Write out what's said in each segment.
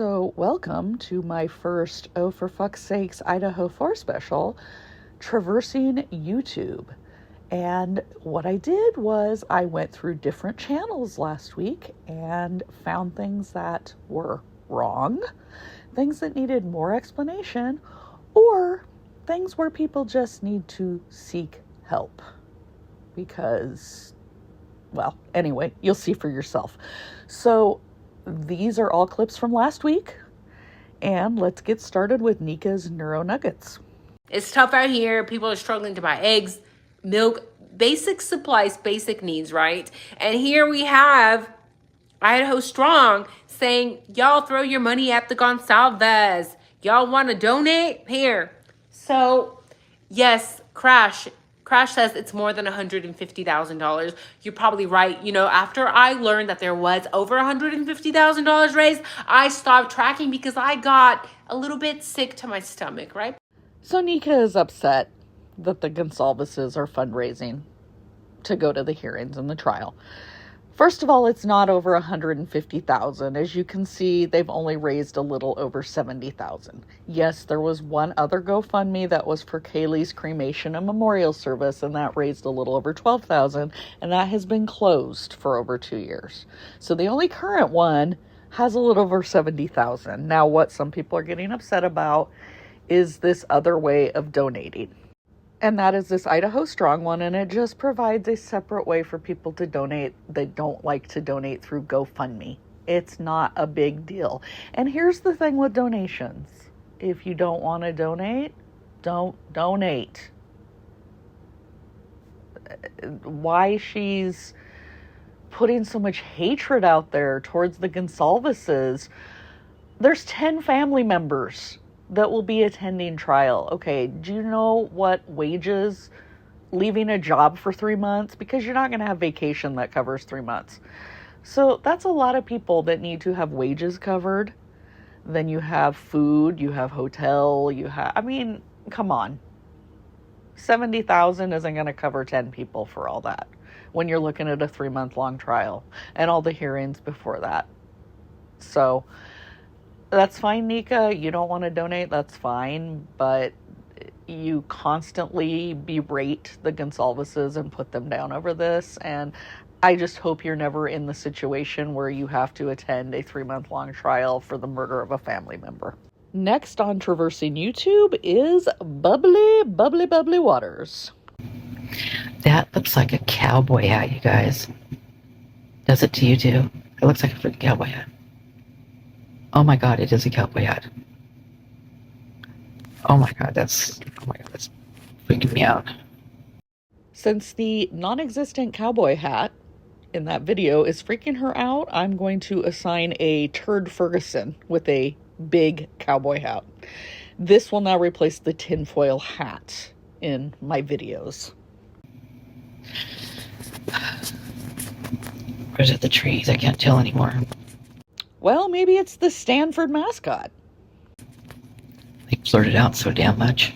So welcome to my first Oh For Fuck's Sakes Idaho 4 special, Traversing YouTube. And what I did was I went through different channels last week and found things that were wrong, things that needed more explanation, or things where people just need to seek help. Because, well, anyway, you'll see for yourself. So these are all clips from last week, and let's get started with Nika's Neuro Nuggets. It's tough out here. People are struggling to buy eggs, milk, basic supplies, basic needs, right? And here we have Idaho Strong saying, y'all throw your money at the Gonsalves. Y'all want to donate? Here. So, yes, Crash says it's more than $150,000. You're probably right. You know, after I learned that there was over $150,000 raised, I stopped tracking because I got a little bit sick to my stomach, right? So Nika is upset that the Gonsalveses are fundraising to go to the hearings and the trial. First of all, it's not over $150,000. As you can see, they've only raised a little over $70,000. Yes, there was one other GoFundMe that was for Kaylee's cremation and memorial service, and that raised a little over $12,000, and that has been closed for over 2 years. So the only current one has a little over $70,000. Now, what some people are getting upset about is this other way of donating. And that is this Idaho Strong one, and it just provides a separate way for people to donate. They don't like to donate through GoFundMe. It's not a big deal. And here's the thing with donations. If you don't want to donate, don't donate. Why she's putting so much hatred out there towards the Gonsalveses, there's 10 family members that will be attending trial. Okay, do you know what wages leaving a job for 3 months? Because you're not going to have vacation that covers 3 months. So that's a lot of people that need to have wages covered. Then you have food, you have hotel, come on. 70,000 isn't going to cover 10 people for all that when you're looking at a 3-month-long trial and all the hearings before that. So that's fine, Nika. You don't want to donate, that's fine. But you constantly berate the Gonsalveses and put them down over this. And I just hope you're never in the situation where you have to attend a 3-month-long trial for the murder of a family member. Next on Traversing YouTube is Bubbly Waters. That looks like a cowboy hat, you guys. Does it to you too? It looks like a freaking cowboy hat. Oh my god, it is a cowboy hat. Oh my god, that's freaking me out. Since the non-existent cowboy hat in that video is freaking her out, I'm going to assign a Turd Ferguson with a big cowboy hat. This will now replace the tinfoil hat in my videos. Or is it the trees? I can't tell anymore. Well, maybe it's the Stanford mascot. They blurted out so damn much.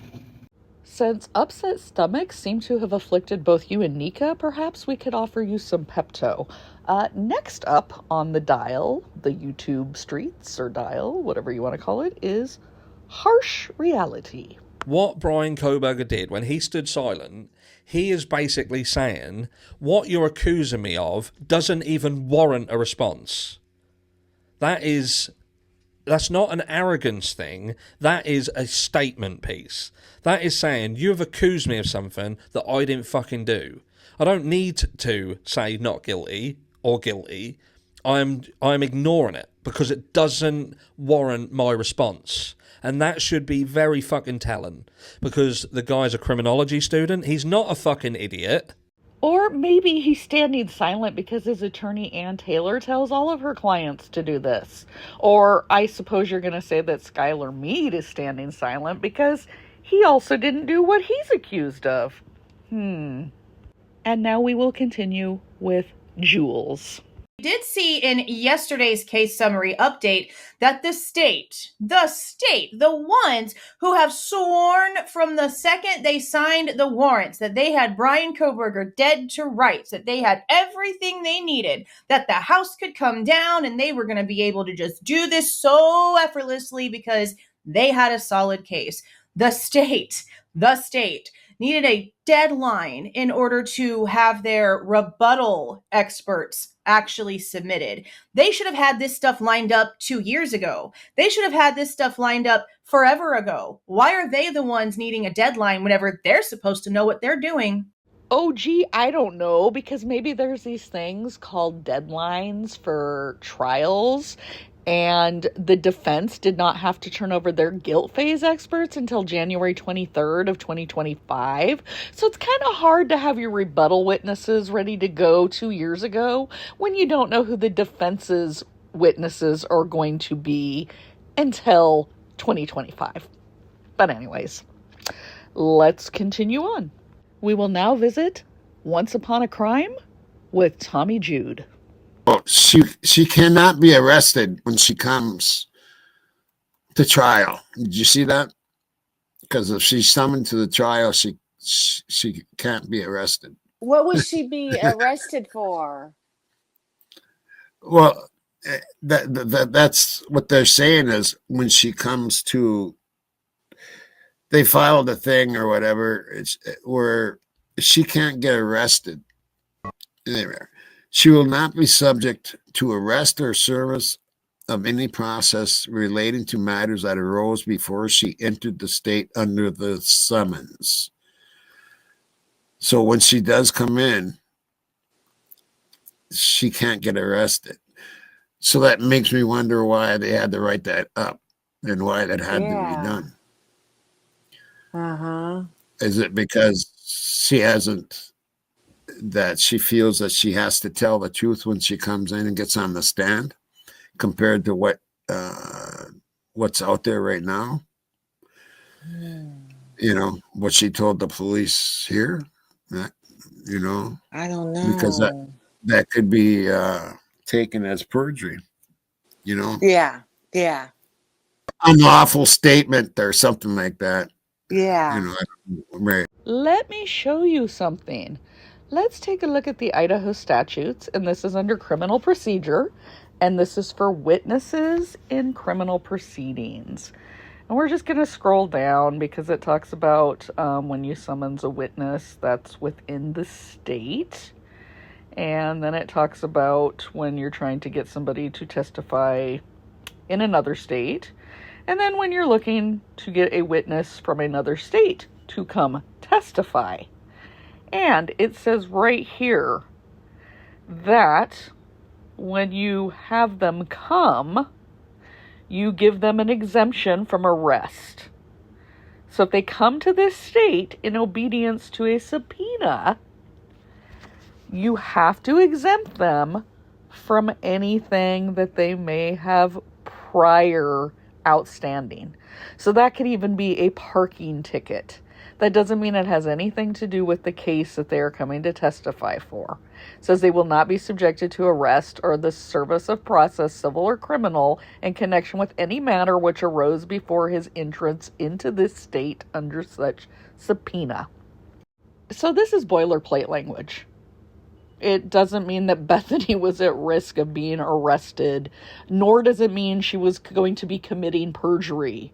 Since upset stomachs seem to have afflicted both you and Nika, perhaps we could offer you some Pepto. Next up on the dial, the YouTube streets, or dial, whatever you want to call it, is harsh reality. What Brian Kohberger did when he stood silent, he is basically saying, what you're accusing me of doesn't even warrant a response. That's not an arrogance thing. That is a statement piece. That is saying, you have accused me of something that I didn't fucking do. I don't need to say not guilty or guilty. I'm ignoring it because it doesn't warrant my response. And that should be very fucking telling. Because the guy's a criminology student. He's not a fucking idiot. Or maybe he's standing silent because his attorney, Ann Taylor, tells all of her clients to do this. Or I suppose you're going to say that Skylar Meade is standing silent because he also didn't do what he's accused of. And now we will continue with Jules. Did see in yesterday's case summary update that the state, the ones who have sworn from the second they signed the warrants that they had Brian Kohberger dead to rights, that they had everything they needed, that the house could come down and they were going to be able to just do this so effortlessly because they had a solid case. The state needed a deadline in order to have their rebuttal experts actually submitted. They should have had this stuff lined up 2 years ago. They should have had this stuff lined up forever ago. Why are they the ones needing a deadline whenever they're supposed to know what they're doing? Oh, gee, I don't know, because maybe there's these things called deadlines for trials, and the defense did not have to turn over their guilt phase experts until January 23rd of 2025. So it's kind of hard to have your rebuttal witnesses ready to go 2 years ago when you don't know who the defense's witnesses are going to be until 2025. But anyways, let's continue on. We will now visit Once Upon a Crime with Tommy Jude. Oh, she cannot be arrested when she comes to trial. Did you see that? Because if she's summoned to the trial, she can't be arrested. What would she be arrested for? Well, that's what they're saying is when she comes to, they filed a thing or whatever. It's where she can't get arrested. Anyway, she will not be subject to arrest or service of any process relating to matters that arose before she entered the state under the summons. So when she does come in, she can't get arrested. So that makes me wonder why they had to write that up and why that had to be done. Uh-huh. Is it because she hasn't, that she feels that she has to tell the truth when she comes in and gets on the stand compared to what's out there right now? You know, what she told the police here, you know? I don't know. Because that could be taken as perjury, you know? Yeah. Unlawful statement or something like that. Yeah. You know, right. Let me show you something. Let's take a look at the Idaho statutes, and this is under criminal procedure, and this is for witnesses in criminal proceedings. And we're just going to scroll down because it talks about when you summons a witness that's within the state. And then it talks about when you're trying to get somebody to testify in another state. And then when you're looking to get a witness from another state to come testify. And it says right here that when you have them come, you give them an exemption from arrest. So if they come to this state in obedience to a subpoena, you have to exempt them from anything that they may have prior outstanding. So that could even be a parking ticket. That doesn't mean it has anything to do with the case that they are coming to testify for. It says they will not be subjected to arrest or the service of process, civil or criminal, in connection with any matter which arose before his entrance into this state under such subpoena. So this is boilerplate language. It doesn't mean that Bethany was at risk of being arrested, nor does it mean she was going to be committing perjury.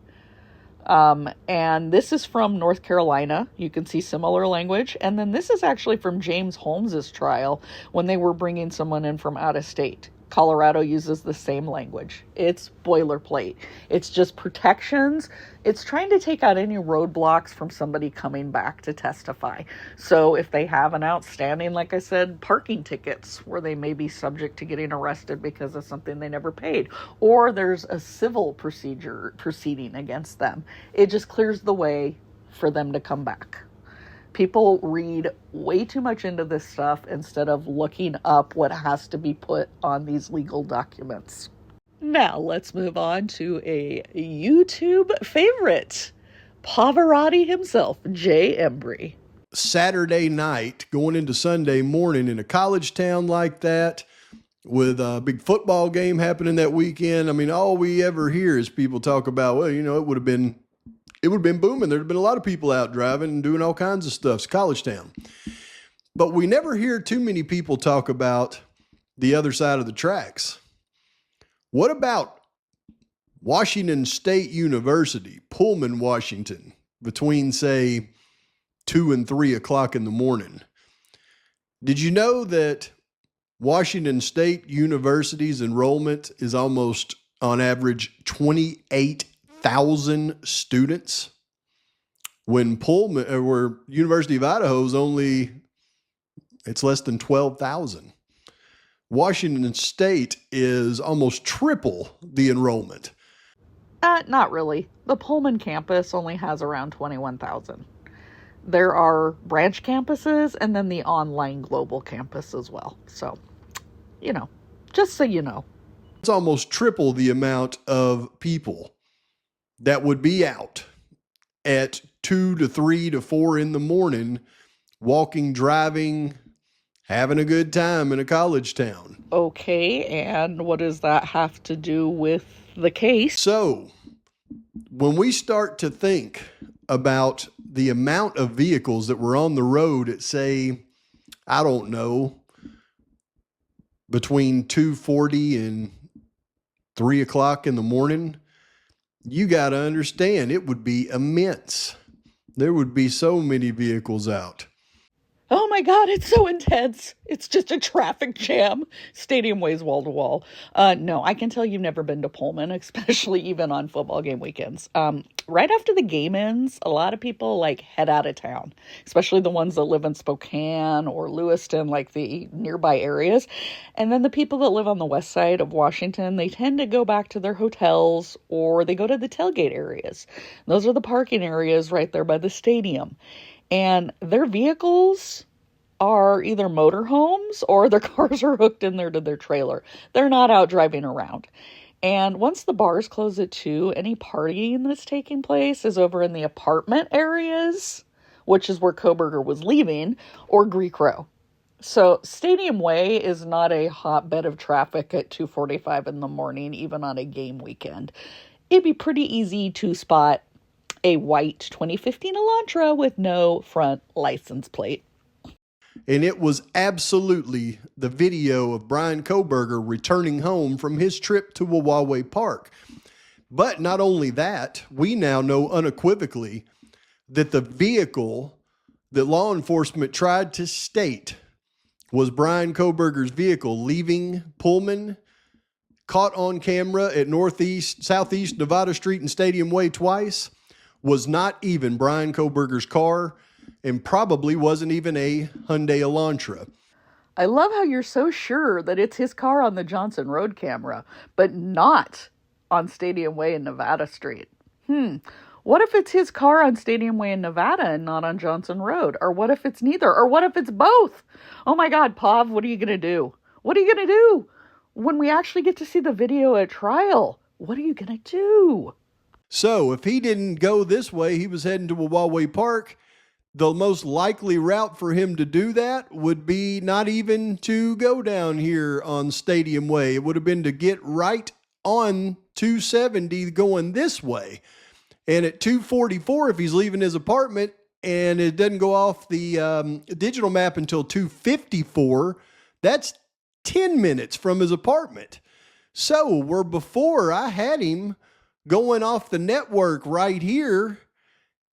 And this is from North Carolina. You can see similar language. And then this is actually from James Holmes's trial when they were bringing someone in from out of state. Colorado uses the same language. It's boilerplate. It's just protections. It's trying to take out any roadblocks from somebody coming back to testify. So if they have an outstanding, like I said, parking tickets where they may be subject to getting arrested because of something they never paid, or there's a civil proceeding against them, it just clears the way for them to come back. People read way too much into this stuff instead of looking up what has to be put on these legal documents. Now let's move on to a YouTube favorite, Pavarotti himself, Jay Embry. Saturday night going into Sunday morning in a college town like that, with a big football game happening that weekend. I mean, all we ever hear is people talk about, well, it would have been booming. There'd have been a lot of people out driving and doing all kinds of stuff. It's college town. But we never hear too many people talk about the other side of the tracks. What about Washington State University, Pullman, Washington, between, say, 2 and 3 o'clock in the morning? Did you know that Washington State University's enrollment is almost, on average, 28,000 students? When where University of Idaho's it's less than 12,000. Washington State is almost triple the enrollment. Not really. The Pullman campus only has around 21,000. There are branch campuses and then the online global campus as well. So, just so you know. It's almost triple the amount of people that would be out at 2 to 3 to 4 in the morning, walking, driving, having a good time in a college town. Okay, and what does that have to do with the case? So, when we start to think about the amount of vehicles that were on the road at, say, I don't know, between 2:40 and 3 o'clock in the morning, you got to understand it would be immense. There would be so many vehicles out. Oh my God, it's so intense. It's just a traffic jam. Stadium Way's wall to wall. No, I can tell you've never been to Pullman, especially even on football game weekends. Right after the game ends, a lot of people head out of town, especially the ones that live in Spokane or Lewiston, like the nearby areas. And then the people that live on the west side of Washington, they tend to go back to their hotels or they go to the tailgate areas. Those are the parking areas right there by the stadium. And their vehicles are either motorhomes or their cars are hooked in there to their trailer. They're not out driving around. And once the bars close at 2, any partying that's taking place is over in the apartment areas, which is where Kohberger was leaving, or Greek Row. So Stadium Way is not a hotbed of traffic at 2:45 in the morning, even on a game weekend. It'd be pretty easy to spot a white 2015 Elantra with no front license plate. And it was absolutely the video of Brian Kohberger returning home from his trip to Wawa Park. But not only that, we now know unequivocally that the vehicle that law enforcement tried to state was Brian Kohberger's vehicle leaving Pullman, caught on camera at Southeast Nevada Street and Stadium Way twice, was not even Brian Kohberger's car and probably wasn't even a Hyundai Elantra. I love how you're so sure that it's his car on the Johnson Road camera, but not on Stadium Way and Nevada Street. What if it's his car on Stadium Way in Nevada and not on Johnson Road? Or what if it's neither? Or what if it's both? Oh my God, Pav, what are you going to do? What are you going to do? When we actually get to see the video at trial, what are you going to do? So if he didn't go this way, he was heading to Wawa Park. The most likely route for him to do that would be not even to go down here on Stadium Way. It would have been to get right on 270 going this way. And at 2:44, if he's leaving his apartment and it doesn't go off the digital map until 2:54, that's 10 minutes from his apartment. So where before I had him going off the network right here,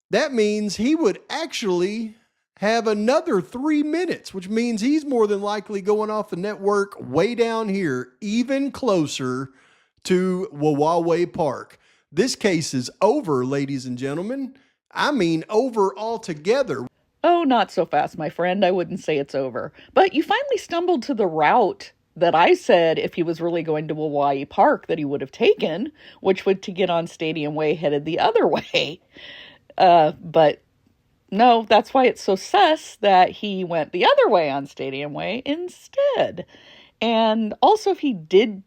that means he would actually have another 3 minutes, which means he's more than likely going off the network way down here, even closer to Wawa Park. This case is over, ladies and gentlemen. I mean, over altogether. Oh, not so fast, my friend. I wouldn't say it's over. But you finally stumbled to the route that I said if he was really going to Wawa Park that he would have taken, which would to get on Stadium Way headed the other way. But no, that's why it's so sus that he went the other way on Stadium Way instead. And also if he did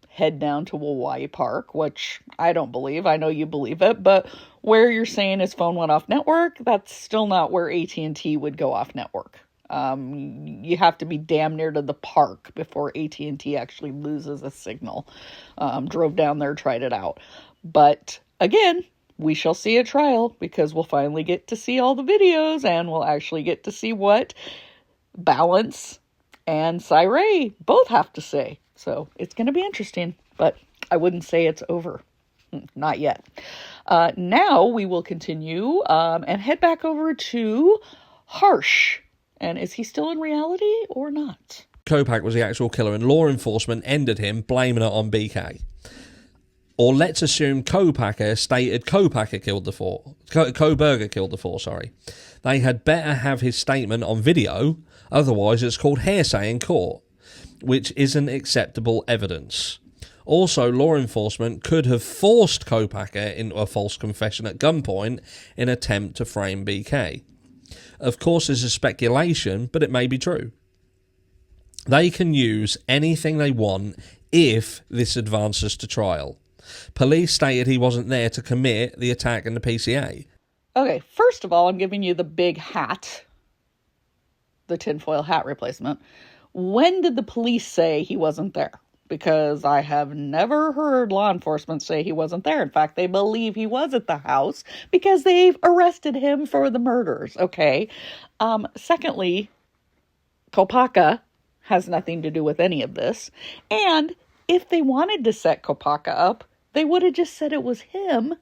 head down to Wawa Park, which I don't believe, I know you believe it, but where you're saying his phone went off network, that's still not where AT&T would go off network. You have to be damn near to the park before AT&T actually loses a signal. Drove down there, tried it out. But again, we shall see a trial because we'll finally get to see all the videos and we'll actually get to see what Balance and Cyree both have to say. So it's going to be interesting, but I wouldn't say it's over. Not yet. Now we will continue and head back over to Harsh. And is he still in reality or not? Kopacka was the actual killer and law enforcement ended him, blaming it on BK. Or let's assume Kopacka stated Kopacka killed the four. Kohberger killed the four, sorry. They had better have his statement on video, otherwise it's called hearsay in court, which isn't acceptable evidence. Also, law enforcement could have forced Kopacka into a false confession at gunpoint in an attempt to frame BK. Of course, this is speculation, but it may be true. They can use anything they want if this advances to trial. Police stated he wasn't there to commit the attack in the PCA. Okay, first of all, I'm giving you the big hat, the tinfoil hat replacement. When did the police say he wasn't there? Because I have never heard law enforcement say he wasn't there. In fact, they believe he was at the house because they've arrested him for the murders, okay? Secondly, Kopacka has nothing to do with any of this. And if they wanted to set Kopacka up, they would have just said it was him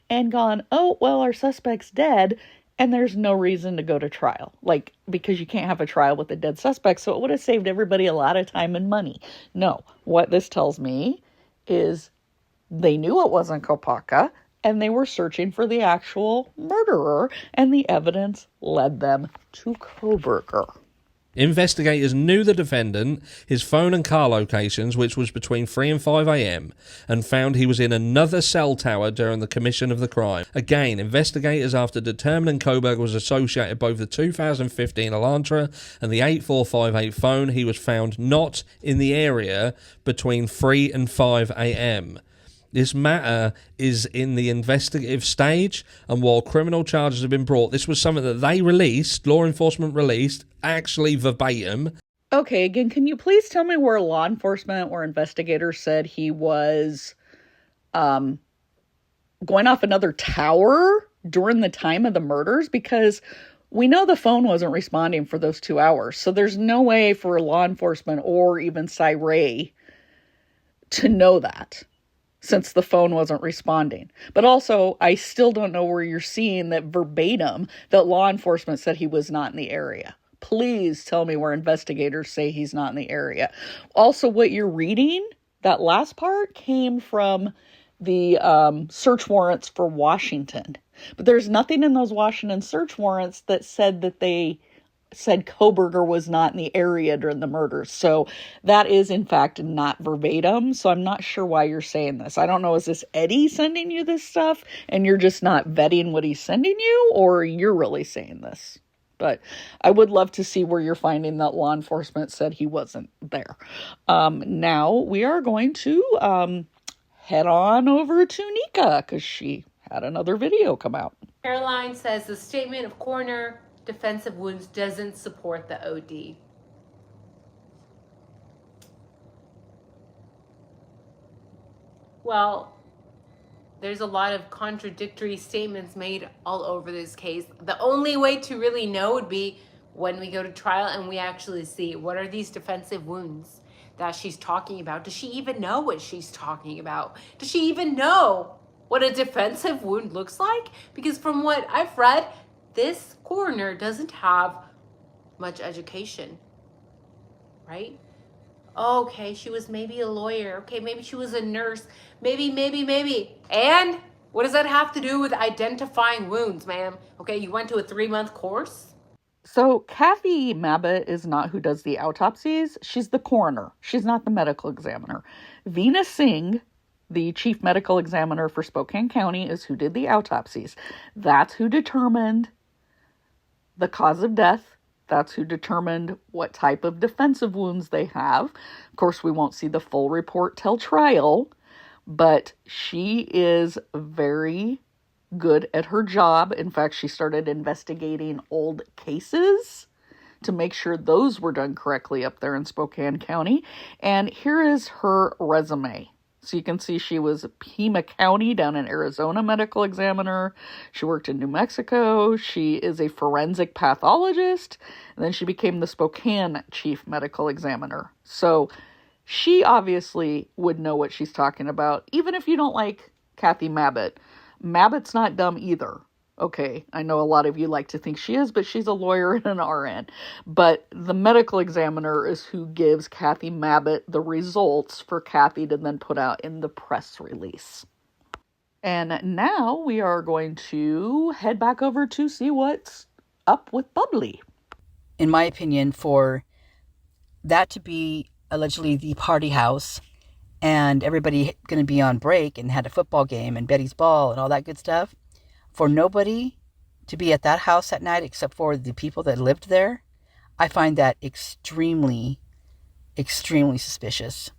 and gone, oh, well, our suspect's dead, and there's no reason to go to trial. Like, because you can't have a trial with a dead suspect, so it would have saved everybody a lot of time and money. No, what this tells me is they knew it wasn't Kopacka, and they were searching for the actual murderer, and the evidence led them to Kohberger. Investigators knew the defendant, his phone and car locations, which was between 3 and 5 a.m, and found he was in another cell tower during the commission of the crime. Again, investigators, after determining Kohberger was associated with both the 2015 Elantra and the 8458 phone, he was found not in the area between 3 and 5 a.m. This matter is in the investigative stage, and while criminal charges have been brought, this was something that they released, law enforcement released, actually verbatim. Okay, again, can you please tell me where law enforcement or investigators said he was going off another tower during the time of the murders? Because we know the phone wasn't responding for those 2 hours, so there's no way for law enforcement or even Cyree to know that, since the phone wasn't responding. But also, I still don't know where you're seeing that verbatim that law enforcement said he was not in the area. Please tell me where investigators say he's not in the area. Also, what you're reading, that last part, came from the search warrants for Washington. But there's nothing in those Washington search warrants that said that they said Kohberger was not in the area during the murders. So that is, in fact, not verbatim. So I'm not sure why you're saying this. I don't know, is this Eddie sending you this stuff and you're just not vetting what he's sending you, or you're really saying this? But I would love to see where you're finding that law enforcement said he wasn't there. Now we are going to head on over to Nika because she had another video come out. Caroline says the statement of coroner defensive wounds doesn't support the OD. Well, there's a lot of contradictory statements made all over this case. The only way to really know would be when we go to trial and we actually see what are these defensive wounds that she's talking about. Does she even know what she's talking about? Does she even know what a defensive wound looks like? Because from what I've read, this coroner doesn't have much education, right? Okay, she was maybe a lawyer. Okay, maybe she was a nurse. Maybe. And what does that have to do with identifying wounds, ma'am? Okay, you went to a 3-month course? So Kathy Mabbitt is not who does the autopsies. She's the coroner. She's not the medical examiner. Veena Singh, the chief medical examiner for Spokane County, is who did the autopsies. That's who determined the cause of death. That's who determined what type of defensive wounds they have. Of course, we won't see the full report till trial, but she is very good at her job. In fact, she started investigating old cases to make sure those were done correctly up there in Spokane County. And here is her resume. So you can see she was a Pima County down in Arizona medical examiner. She worked in New Mexico. She is a forensic pathologist. And then she became the Spokane chief medical examiner. So she obviously would know what she's talking about, even if you don't like Kathy Mabbitt. Mabbitt's not dumb either. Okay, I know a lot of you like to think she is, but she's a lawyer and an RN. But the medical examiner is who gives Kathy Mabbitt the results for Kathy to then put out in the press release. And now we are going to head back over to see what's up with Bubbly. In my opinion, for that to be allegedly the party house and everybody going to be on break and had a football game and Betty's ball and all that good stuff, for nobody to be at that house at night except for the people that lived there, I find that extremely, extremely suspicious.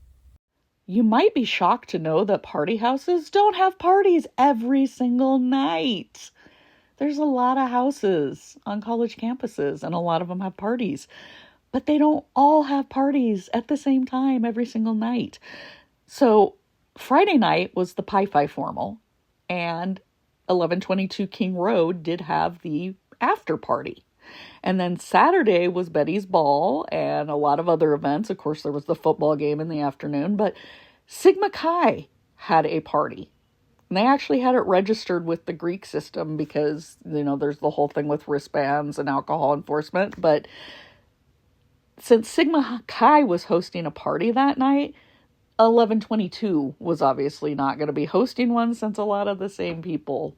You might be shocked to know that party houses don't have parties every single night. There's a lot of houses on college campuses, and a lot of them have parties. But they don't all have parties at the same time every single night. So Friday night was the Pi-Fi formal, and 1122 King Road did have the after party. And then Saturday was Betty's ball and a lot of other events. Of course, there was the football game in the afternoon, but Sigma Chi had a party. And they actually had it registered with the Greek system because, there's the whole thing with wristbands and alcohol enforcement. But since Sigma Chi was hosting a party that night, 1122 was obviously not going to be hosting one since a lot of the same people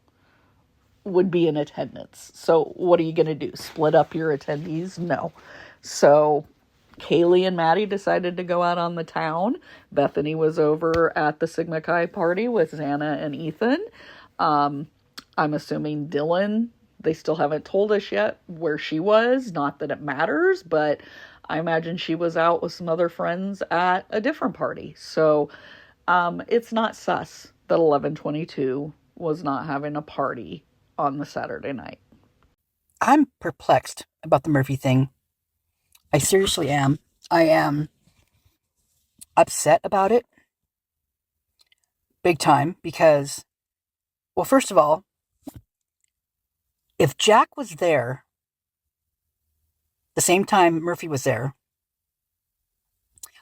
would be in attendance. So what are you going to do? Split up your attendees? No. So Kaylee and Maddie decided to go out on the town. Bethany was over at the Sigma Chi party with Xana and Ethan. I'm assuming Dylan, they still haven't told us yet where she was. Not that it matters, but I imagine she was out with some other friends at a different party. So it's not sus that 1122 was not having a party on the Saturday night. I'm perplexed about the Murphy thing. I seriously am. I am upset about it. Big time, because, well, first of all, if Jack was there the same time Murphy was there,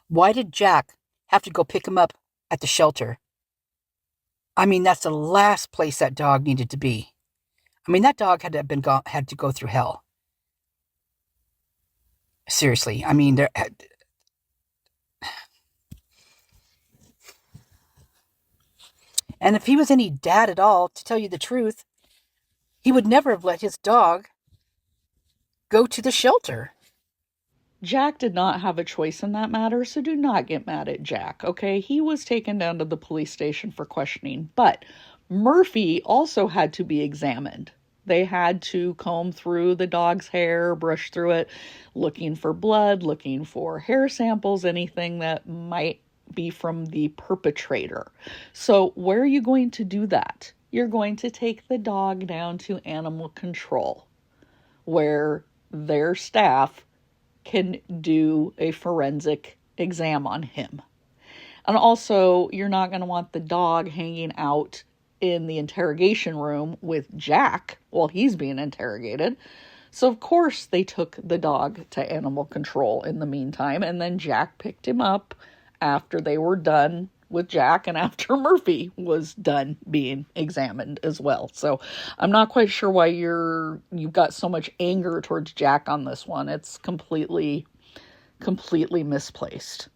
why did Jack have to go pick him up at the shelter? I mean, that's the last place that dog needed to be. I mean, that dog had to go through hell. Seriously, I mean, and if he was any dad at all, to tell you the truth, he would never have let his dog go to the shelter. Jack did not have a choice in that matter, so do not get mad at Jack, okay? He was taken down to the police station for questioning, but Murphy also had to be examined. They had to comb through the dog's hair, brush through it, looking for blood, looking for hair samples, anything that might be from the perpetrator. So where are you going to do that? You're going to take the dog down to animal control, where their staff can do a forensic exam on him. And also, you're not going to want the dog hanging out in the interrogation room with Jack while he's being interrogated. So, of course, they took the dog to animal control in the meantime, and then Jack picked him up after they were done with Jack and after Murphy was done being examined as well. So I'm not quite sure why you've got so much anger towards Jack on this one. It's completely misplaced.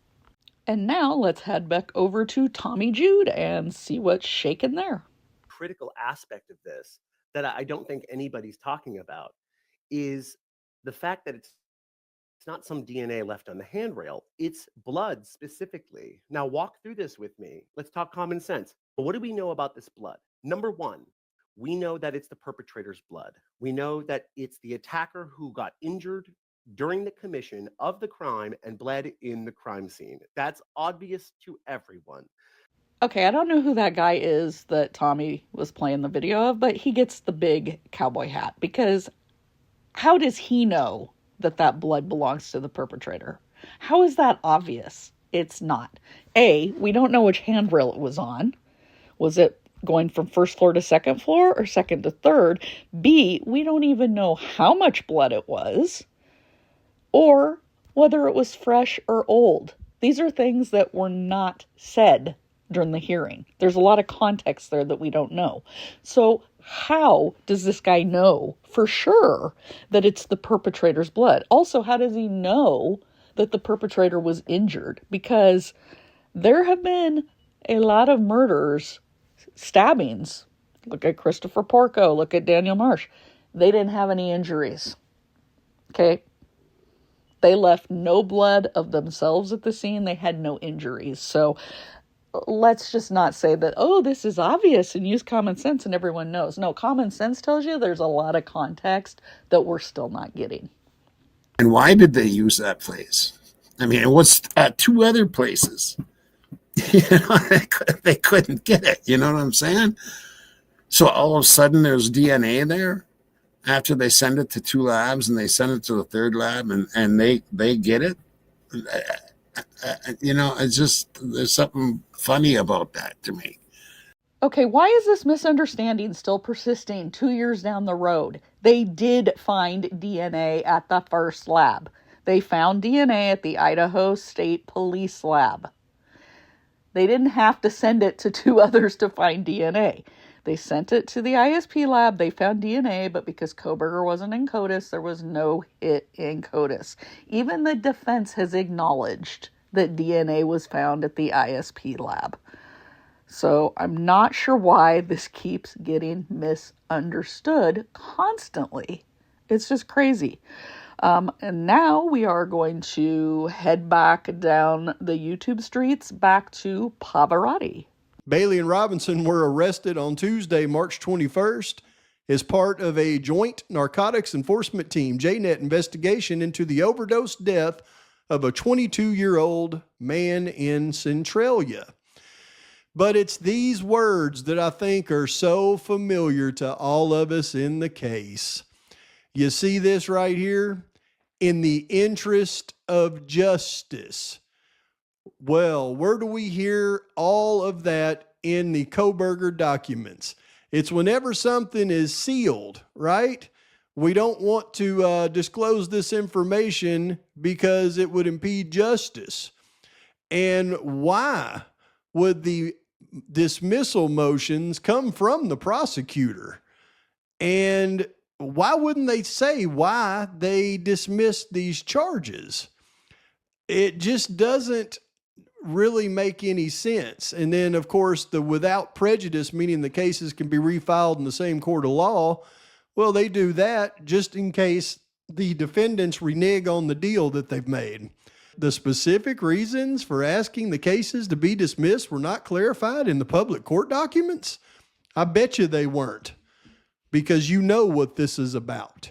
And now let's head back over to Tommy Jude and see what's shaking there. Critical aspect of this that I don't think anybody's talking about is the fact that it's not some DNA left on the handrail. It's blood specifically. Now walk through this with me. Let's talk common sense. What do we know about this blood? Number one, we know that it's the perpetrator's blood. We know that it's the attacker who got injured during the commission of the crime and bled in the crime scene. That's obvious to everyone. Okay, I don't know who that guy is that Tommy was playing the video of, but he gets the big cowboy hat, because how does he know that that blood belongs to the perpetrator. How is that obvious? It's not. A, we don't know which handrail it was on. Was it going from first floor to second floor or second to third? B, we don't even know how much blood it was or whether it was fresh or old. These are things that were not said during the hearing. There's a lot of context there that we don't know. So how does this guy know for sure that it's the perpetrator's blood? Also, how does he know that the perpetrator was injured? Because there have been a lot of murders, stabbings. Look at Christopher Porco. Look at Daniel Marsh. They didn't have any injuries. Okay? They left no blood of themselves at the scene. They had no injuries. So let's just not say that, oh, this is obvious, and use common sense and everyone knows. No, common sense tells you there's a lot of context that we're still not getting. And why did they use that place? I mean, it was at two other places. They couldn't get it. You know what I'm saying? So all of a sudden there's DNA there after they send it to two labs and they send it to the third lab and they get it. It's just, there's something funny about that to me. Okay, why is this misunderstanding still persisting 2 years down the road? They did find DNA at the first lab. They found DNA at the Idaho State Police Lab. They didn't have to send it to two others to find DNA. They sent it to the ISP lab. They found DNA, but because Kohberger wasn't in CODIS, there was no hit in CODIS. Even the defense has acknowledged that DNA was found at the ISP lab. So I'm not sure why this keeps getting misunderstood constantly. It's just crazy. And now we are going to head back down the YouTube streets back to Pavarotti. Bailey and Robinson were arrested on Tuesday, March 21st, as part of a joint narcotics enforcement team, JNET, investigation into the overdose death of a 22-year-old man in Centralia. But it's these words that I think are so familiar to all of us in the case. You see this right here? In the interest of justice. Well, where do we hear all of that in the Kohberger documents? It's whenever something is sealed, right? We don't want to disclose this information because it would impede justice. And why would the dismissal motions come from the prosecutor? And why wouldn't they say why they dismissed these charges? It just doesn't really make any sense. And then, of course, the without prejudice, meaning the cases can be refiled in the same court of law. Well, they do that just in case the defendants renege on the deal that they've made. The specific reasons for asking the cases to be dismissed were not clarified in the public court documents. I bet you they weren't, because you know what this is about.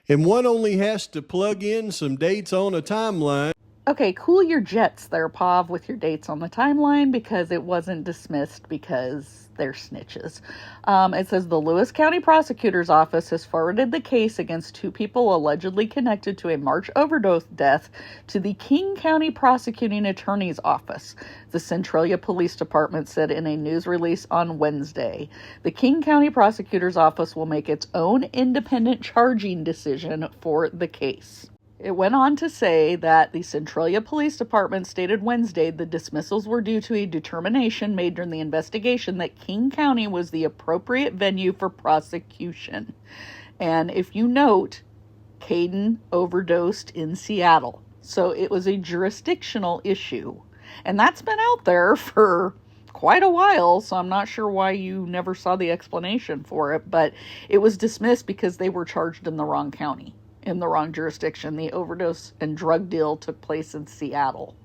And one only has to plug in some dates on a timeline. Okay, cool your jets there, Pav, with your dates on the timeline, because it wasn't dismissed because they're snitches. It says the Lewis County Prosecutor's Office has forwarded the case against two people allegedly connected to a March overdose death to the King County Prosecuting Attorney's Office, the Centralia Police Department said in a news release on Wednesday. The King County Prosecutor's Office will make its own independent charging decision for the case. It went on to say that the Centralia Police Department stated Wednesday the dismissals were due to a determination made during the investigation that King County was the appropriate venue for prosecution. And if you note, Caden overdosed in Seattle. So it was a jurisdictional issue. And that's been out there for quite a while, so I'm not sure why you never saw the explanation for it. But it was dismissed because they were charged in the wrong county. In the wrong jurisdiction. The overdose and drug deal took place in Seattle.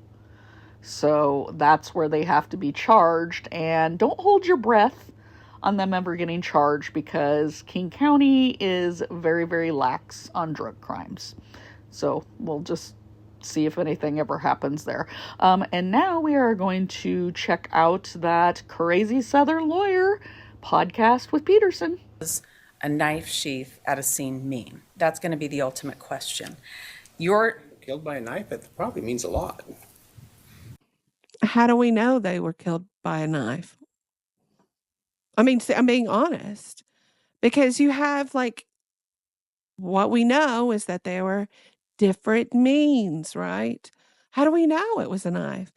So that's where they have to be charged. And don't hold your breath on them ever getting charged, because King County is very, very lax on drug crimes. So we'll just see if anything ever happens there. And now we are going to check out that Crazy Southern Lawyer podcast with Peterson. a knife sheath at a scene mean? That's going to be the ultimate question. You're Killed by a knife, it probably means a lot. How do we know they were killed by a knife? I mean, I'm being honest, because you have like, what we know is that there were different means, right? How do we know it was a knife?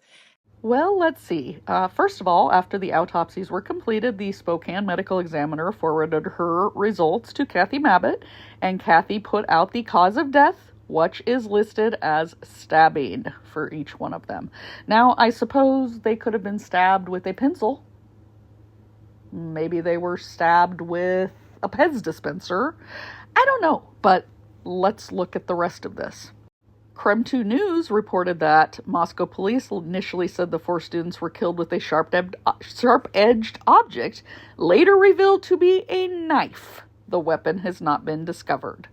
Well, let's see. First of all, after the autopsies were completed, the Spokane medical examiner forwarded her results to Kathy Mabbitt, and Kathy put out the cause of death, which is listed as stabbing for each one of them. Now, I suppose they could have been stabbed with a pencil. Maybe they were stabbed with a Pez dispenser. I don't know, but let's look at the rest of this. Creme 2 News reported that Moscow police initially said the 4 students were killed with a sharp-edged object, later revealed to be a knife. The weapon has not been discovered.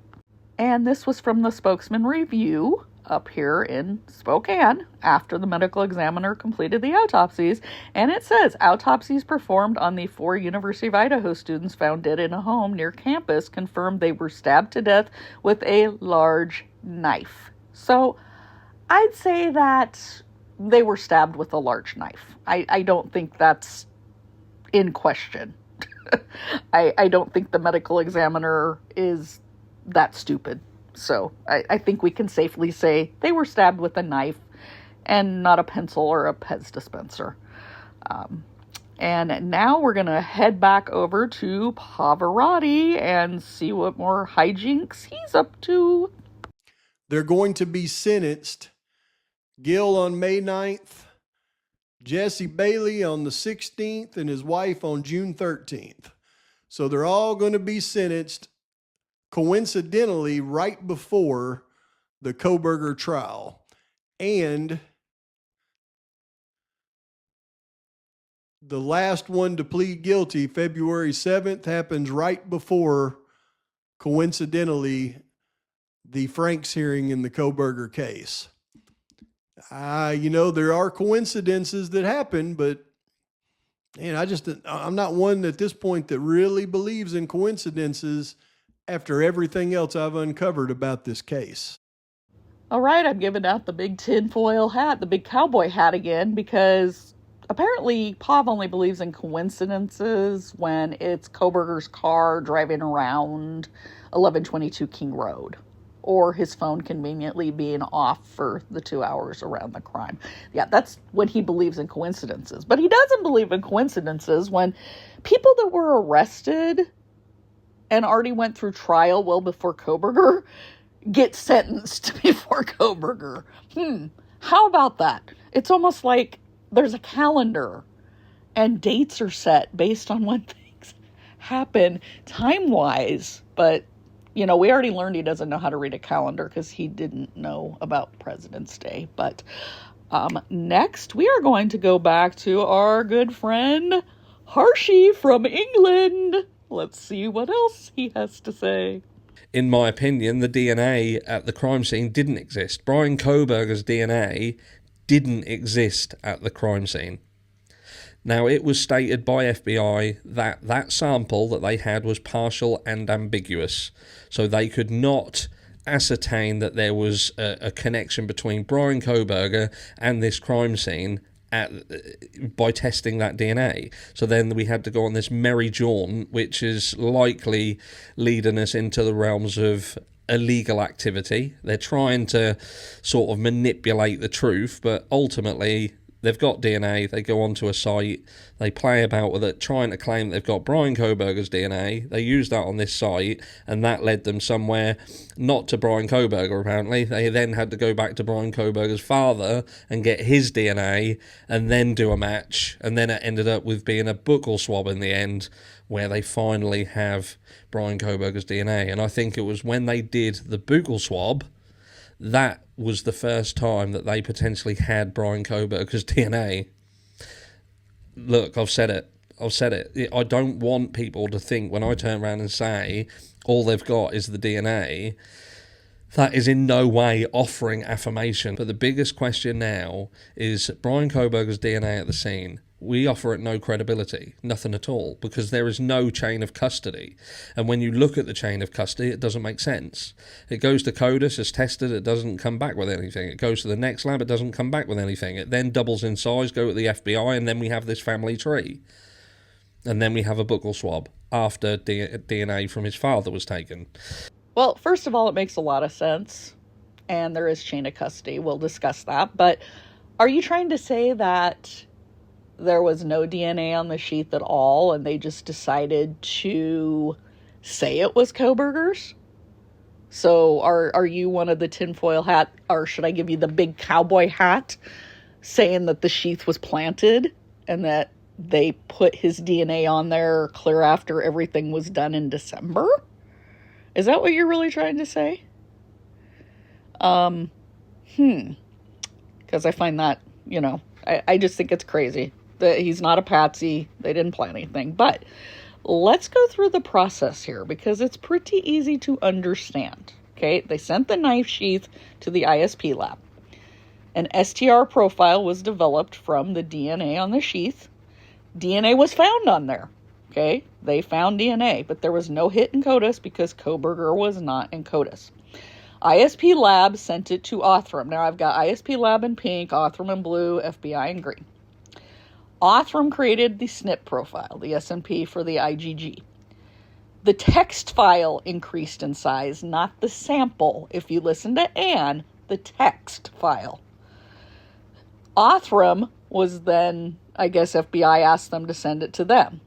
And this was from the Spokesman Review up here in Spokane after the medical examiner completed the autopsies. And it says, autopsies performed on the 4 University of Idaho students found dead in a home near campus confirmed they were stabbed to death with a large knife. So I'd say that they were stabbed with a large knife. I don't think that's in question. I don't think the medical examiner is that stupid. So I think we can safely say they were stabbed with a knife and not a pencil or a Pez dispenser. And now we're going to head back over to Pavarotti and see what more hijinks he's up to. They're going to be sentenced. Gil on May 9th, Jesse Bailey on the 16th, and his wife on June 13th. So they're all going to be sentenced coincidentally right before the Kohberger trial. And the last one to plead guilty, February 7th, happens right before, coincidentally, the Franks hearing in the Kohberger case. There are coincidences that happen, but I'm not one at this point that really believes in coincidences after everything else I've uncovered about this case. All right, I'm giving out the big tinfoil hat, the big cowboy hat again, because apparently Pav only believes in coincidences when it's Kohberger's car driving around 1122 King Road, or his phone conveniently being off for the 2 hours around the crime. Yeah, that's when he believes in coincidences. But he doesn't believe in coincidences when people that were arrested and already went through trial well before Kohberger get sentenced before Kohberger. How about that? It's almost like there's a calendar and dates are set based on when things happen time-wise. But we already learned he doesn't know how to read a calendar because he didn't know about President's Day. But next, we are going to go back to our good friend Hershey from England. Let's see what else he has to say. In my opinion, the DNA at the crime scene didn't exist. Brian Kohberger's DNA didn't exist at the crime scene. Now, it was stated by FBI that that sample that they had was partial and ambiguous, so they could not ascertain that there was a connection between Brian Kohberger and this crime scene by testing that DNA. So then we had to go on this merry jaunt, which is likely leading us into the realms of illegal activity. They're trying to sort of manipulate the truth, but ultimately they've got DNA, they go onto a site, they play about with it, trying to claim they've got Brian Kohberger's DNA. They use that on this site, and that led them somewhere, not to Brian Kohberger apparently. They then had to go back to Brian Kohberger's father and get his DNA, and then do a match, and then it ended up with being a buccal swab in the end, where they finally have Brian Kohberger's DNA. And I think it was when they did the buccal swab, that was the first time that they potentially had Brian Kohberger's DNA. Look, I've said it. I don't want people to think when I turn around and say all they've got is the DNA, that is in no way offering affirmation. But the biggest question now is Brian Kohberger's DNA at the scene. we offer it no credibility, nothing at all, because there is no chain of custody. And when you look at the chain of custody, it doesn't make sense. It goes to CODIS, it's tested, it doesn't come back with anything. It goes to the next lab, it doesn't come back with anything. It then doubles in size, go to the FBI, and then we have this family tree. And then we have a buccal swab after DNA from his father was taken. Well, first of all, it makes a lot of sense, and there is chain of custody. We'll discuss that. But are you trying to say that there was no DNA on the sheath at all, and they just decided to say it was Kohberger's? So are you one of the tinfoil hat, or should I give you the big cowboy hat, saying that the sheath was planted and that they put his DNA on there clear after everything was done in December? Is that what you're really trying to say? Because I find that, I just think it's crazy that he's not a patsy. They didn't plan anything. But let's go through the process here because it's pretty easy to understand. Okay, they sent the knife sheath to the ISP lab. An STR profile was developed from the DNA on the sheath. DNA was found on there. Okay, they found DNA, but there was no hit in CODIS because Kohberger was not in CODIS. ISP Lab sent it to Othram. Now I've got ISP Lab in pink, Othram in blue, FBI in green. Othram created the SNP profile, the SNP for the IgG. The text file increased in size, not the sample. If you listen to Anne, the text file. Othram was then, I guess FBI asked them to send it to them.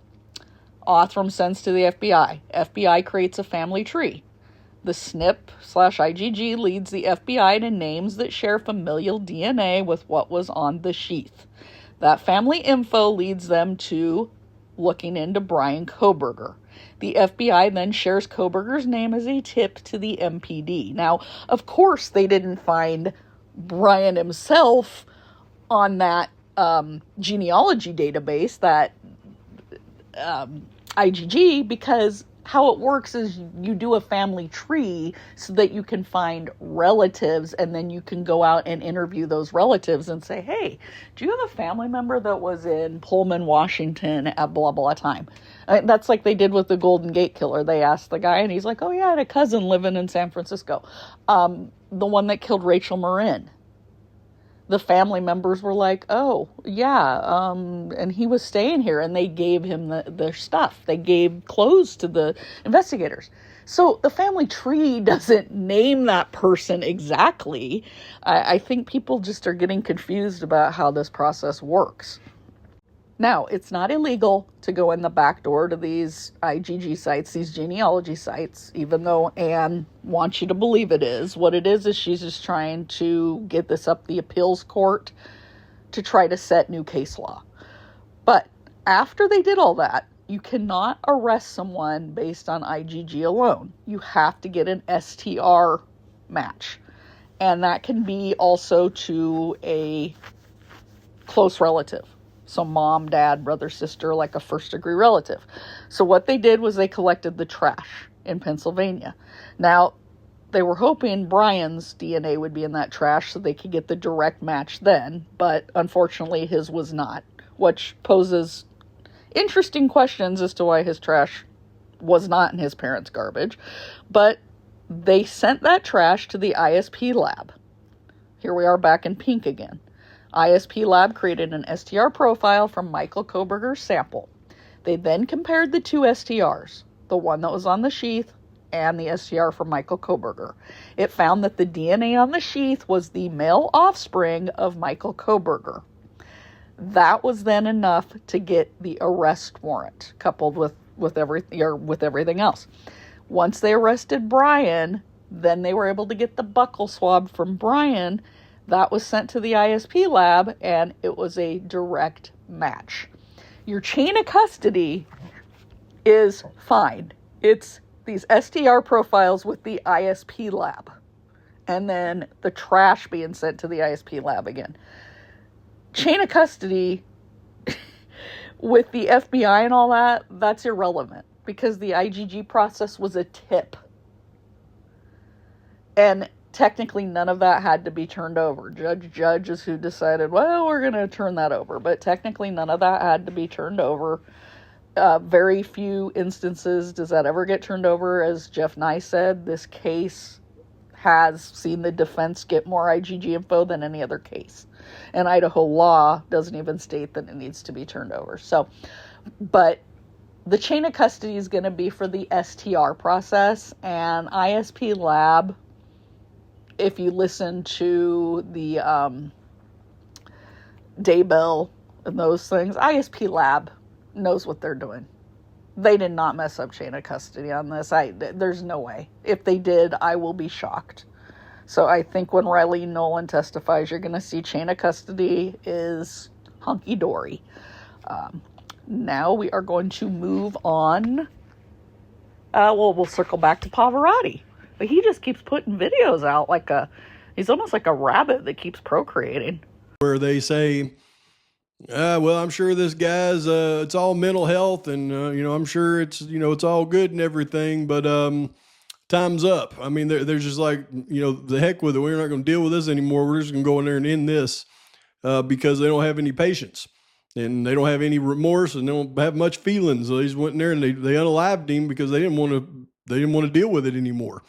Othram sends to the FBI. FBI creates a family tree. The SNP/IgG leads the FBI to names that share familial DNA with what was on the sheath. That family info leads them to looking into Brian Kohberger. The FBI then shares Kohberger's name as a tip to the MPD. Now, of course, they didn't find Brian himself on that genealogy database, that IgG, because how it works is you do a family tree so that you can find relatives, and then you can go out and interview those relatives and say, hey, do you have a family member that was in Pullman, Washington at blah, blah time? That's like they did with the Golden Gate Killer. They asked the guy, and he's like, oh yeah, I had a cousin living in San Francisco. The one that killed Rachel Marin. The family members were like, oh, yeah, and he was staying here, and they gave him their stuff. They gave clothes to the investigators. So the family tree doesn't name that person exactly. I think people just are getting confused about how this process works. Now, it's not illegal to go in the back door to these IgG sites, these genealogy sites, even though Anne wants you to believe it is. What it is she's just trying to get this up the appeals court to try to set new case law. But after they did all that, you cannot arrest someone based on IgG alone. You have to get an STR match. And that can be also to a close relative. So mom, dad, brother, sister, like a first-degree relative. So what they did was they collected the trash in Pennsylvania. Now, they were hoping Brian's DNA would be in that trash so they could get the direct match then, but unfortunately his was not, which poses interesting questions as to why his trash was not in his parents' garbage. But they sent that trash to the ISP lab. Here we are back in pink again. ISP Lab created an STR profile from Michael Kohberger's sample. They then compared the two STRs, the one that was on the sheath and the STR from Michael Kohberger. It found that the DNA on the sheath was the male offspring of Michael Kohberger. That was then enough to get the arrest warrant, coupled with everything else. Once they arrested Brian, then they were able to get the buccal swab from Brian. That was sent to the ISP lab, and it was a direct match. Your chain of custody is fine. It's these STR profiles with the ISP lab, and then the trash being sent to the ISP lab again. Chain of custody with the FBI and all that, that's irrelevant, because the IgG process was a tip. And technically none of that had to be turned over. Judge is who decided, well, we're going to turn that over. But technically none of that had to be turned over. Very few instances does that ever get turned over. As Jeff Nye said, this case has seen the defense get more IGG info than any other case. And Idaho law doesn't even state that it needs to be turned over. So, but the chain of custody is going to be for the STR process, and ISP Lab, if you listen to the Daybell and those things, ISP Lab knows what they're doing. They did not mess up chain of custody on this. There's no way. If they did, I will be shocked. So I think when Riley Nolan testifies, you're going to see chain of custody is hunky-dory. Now we are going to move on. We'll circle back to Pavarotti. But he just keeps putting videos out he's almost like a rabbit that keeps procreating. Where they say, well, I'm sure this guy's, it's all mental health and, I'm sure it's, it's all good and everything, but time's up. I mean, they're just like, the heck with it. We're not going to deal with this anymore. We're just going to go in there and end this because they don't have any patience and they don't have any remorse and they don't have much feelings. So they just went in there and they unalived him because they didn't want to deal with it anymore.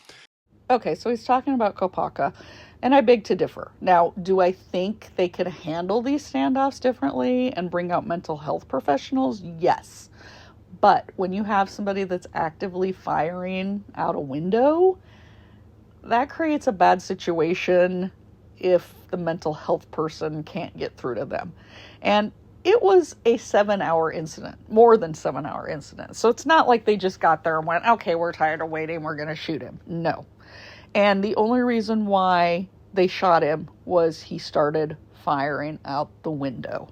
Okay, so he's talking about Kopacka. And I beg to differ. Now, do I think they could handle these standoffs differently and bring out mental health professionals? Yes. But when you have somebody that's actively firing out a window, that creates a bad situation if the mental health person can't get through to them. And it was a 7-hour incident, more than 7-hour incident. So it's not like they just got there and went, okay, we're tired of waiting, we're going to shoot him. No. And the only reason why they shot him was he started firing out the window.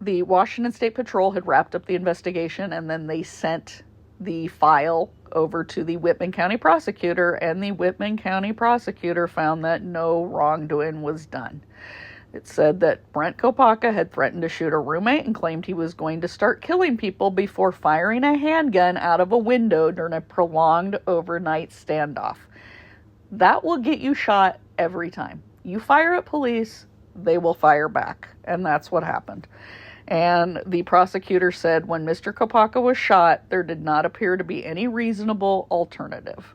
The Washington State Patrol had wrapped up the investigation, and then they sent the file over to the Whitman County prosecutor, and the Whitman County prosecutor found that no wrongdoing was done. It said that Brent Kopacka had threatened to shoot a roommate and claimed he was going to start killing people before firing a handgun out of a window during a prolonged overnight standoff. That will get you shot every time. You fire at police, they will fire back. And that's what happened. And the prosecutor said when Mr. Kopacka was shot, there did not appear to be any reasonable alternative.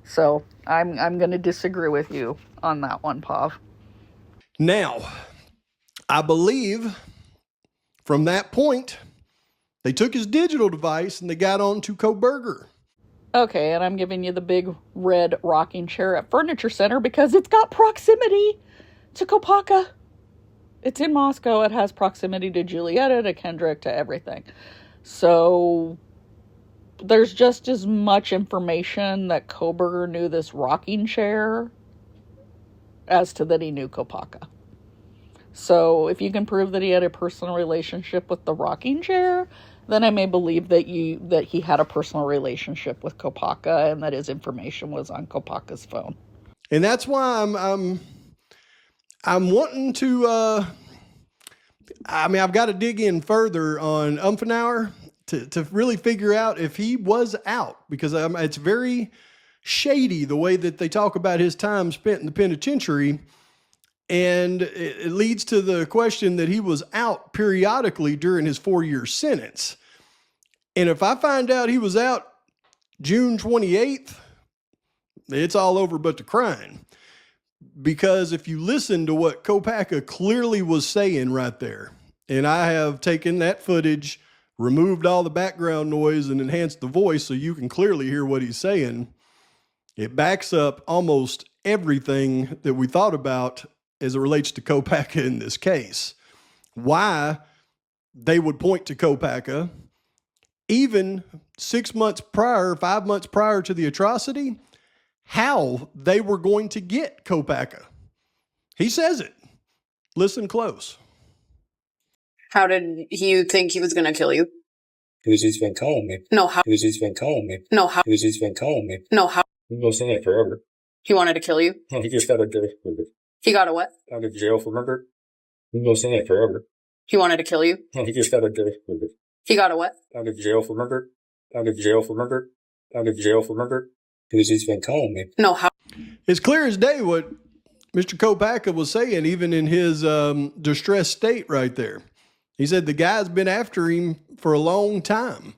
So I'm going to disagree with you on that one, Pav. Now, I believe from that point, they took his digital device and they got on to Kohberger. Okay, and I'm giving you the big red rocking chair at Furniture Center because it's got proximity to Kopacka. It's in Moscow. It has proximity to Julietta, to Kendrick, to everything. So there's just as much information that Kohberger knew this rocking chair as to that he knew Kopacka. So if you can prove that he had a personal relationship with the rocking chair, then I may believe that he had a personal relationship with Kopacka and that his information was on Kopacka's phone. And that's why I'm wanting to, I've got to dig in further on Umfenauer to really figure out if he was out, because it's very shady the way that they talk about his time spent in the penitentiary. And it leads to the question that he was out periodically during his 4-year sentence. And if I find out he was out June 28th, it's all over but the crying. Because if you listen to what Kopacka clearly was saying right there, and I have taken that footage, removed all the background noise, and enhanced the voice so you can clearly hear what he's saying, it backs up almost everything that we thought about as it relates to Kopacka in this case. Why they would point to Kopacka, even 6 months prior, 5 months prior to the atrocity, how they were going to get Kopacka. He says it. Listen close. How did you think he was going to kill you? He was just been calling me. No, how? He was just been calling me. No, how? He was just been calling me. No, how? We've been saying it forever. He wanted to kill you? He just got out of jail for murder. He got a what? Out of jail for murder. We've been saying it forever. He wanted to kill you? He just got out of jail for murder. He got a what? Out of jail for murder. Out of jail for murder. Out of jail for murder. He was just been calling me. No, how? It's clear as day what Mr. Kopacka was saying, even in his distressed state right there. He said the guy's been after him for a long time,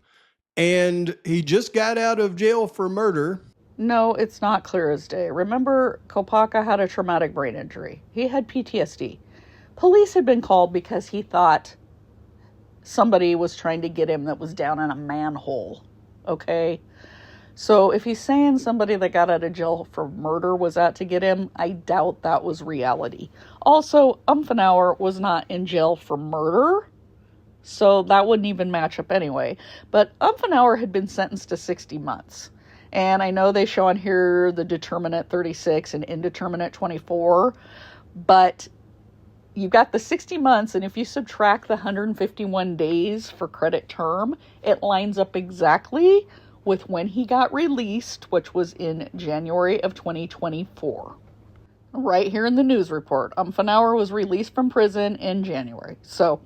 and he just got out of jail for murder. No, it's not clear as day. Remember, Kopacka had a traumatic brain injury. He had PTSD. Police had been called because he thought somebody was trying to get him that was down in a manhole. Okay? So if he's saying somebody that got out of jail for murder was out to get him, I doubt that was reality. Also, Umfenauer was not in jail for murder, so that wouldn't even match up anyway. But Umfenauer had been sentenced to 60 months. And I know they show on here the determinate 36 and indeterminate 24, but you got the 60 months, and if you subtract the 151 days for credit term, it lines up exactly with when he got released, which was in January of 2024. Right here in the news report, Umfenauer was released from prison in January. So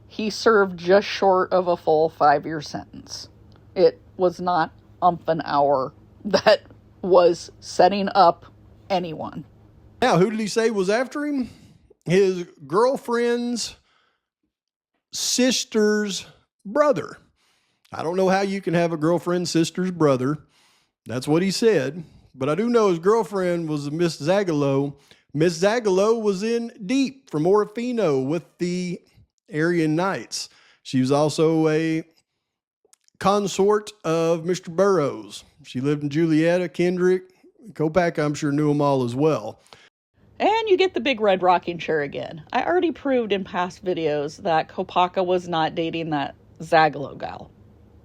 he served just short of a full 5-year sentence. It was not Umfenauer that was setting up anyone. Now, who did he say was after him? His girlfriend's sister's brother. I don't know how you can have a girlfriend's sister's brother. That's what he said. But I do know his girlfriend was Miss Zagalo. Miss Zagalo was in deep for Morfino with the Aryan Knights. She was also a consort of Mr. Burroughs. She lived in Julietta, Kendrick, Kopacka, I'm sure knew them all as well. And you get the big red rocking chair again. I already proved in past videos that Kopacka was not dating that Zagalo gal.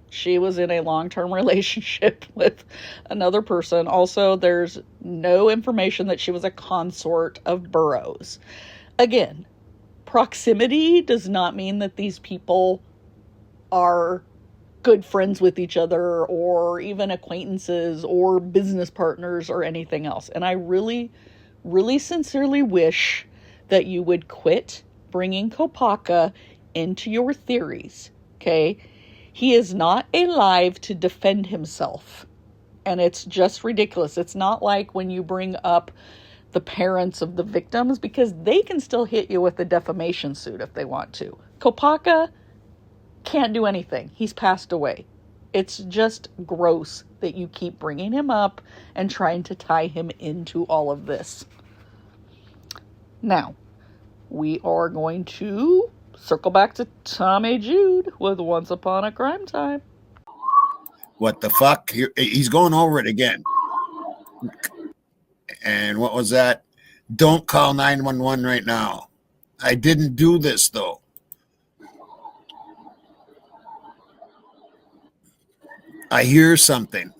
She was in a long-term relationship with another person. Also, there's no information that she was a consort of Burroughs. Again, proximity does not mean that these people are good friends with each other or even acquaintances or business partners or anything else. And I really, really sincerely wish that you would quit bringing Kopacka into your theories, okay? He is not alive to defend himself, and it's just ridiculous. It's not like when you bring up the parents of the victims, because they can still hit you with a defamation suit if they want to. Kopacka can't do anything. He's passed away. It's just gross that you keep bringing him up and trying to tie him into all of this. Now, we are going to circle back to Tommy Jude with Once Upon a Crime Time. What the fuck? He's going over it again. And what was that? Don't call 911 right now. I didn't do this, though. I hear something.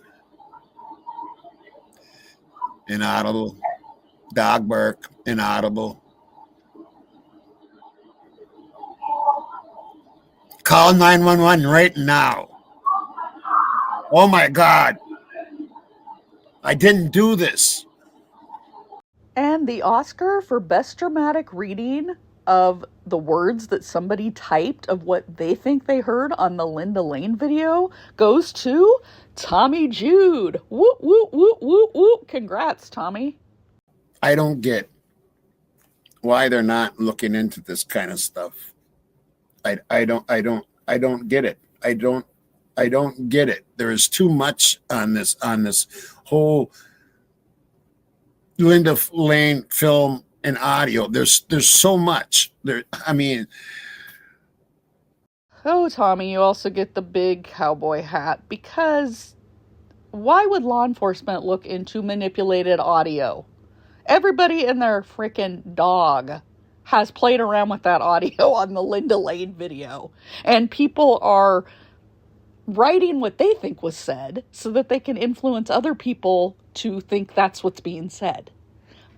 Inaudible. Dog bark. Inaudible. Call 911 right now. Oh my God. I didn't do this. And the Oscar for Best Dramatic Reading of the words that somebody typed of what they think they heard on the Linda Lane video goes to Tommy Jude. Whoop, whoop, whoop, whoop, whoop. Congrats, Tommy. I don't get why they're not looking into this kind of stuff. I don't get it. I don't get it. There is too much on this whole Linda Lane film and audio. There's so much there. I mean, oh, Tommy, you also get the big cowboy hat, because why would law enforcement look into manipulated audio? Everybody and their freaking dog has played around with that audio on the Linda Lane video, and people are writing what they think was said so that they can influence other people to think that's what's being said.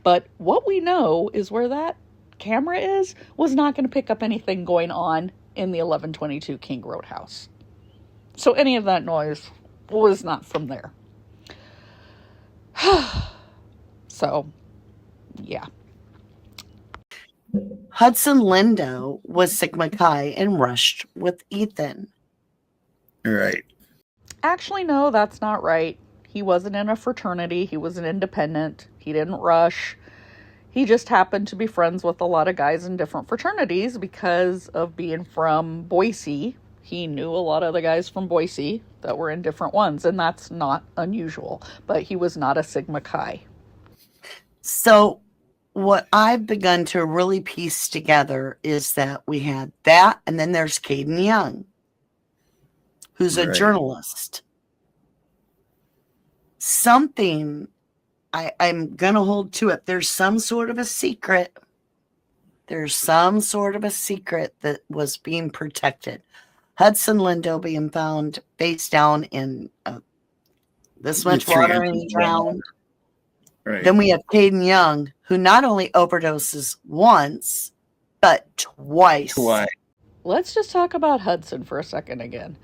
But what we know is where that camera is was not going to pick up anything going on in the 1122 King Road house. So any of that noise was not from there. So, yeah. Hudson Lindow was Sigma Chi and rushed with Ethan. Right. Actually, no, that's not right. He wasn't in a fraternity. He was an independent. He didn't rush. He just happened to be friends with a lot of guys in different fraternities because of being from Boise. He knew a lot of the guys from Boise that were in different ones, and that's not unusual. But he was not a Sigma Chi. So what I've begun to really piece together is that we had that, and then there's Caden Young, who's a journalist. Something, I'm going to hold to it. There's some sort of a secret. There's some sort of a secret that was being protected. Hudson Lindow being found face down in this much water and he drowned. Right. Then we have Caden Young, who not only overdoses once, but twice. Let's just talk about Hudson for a second again.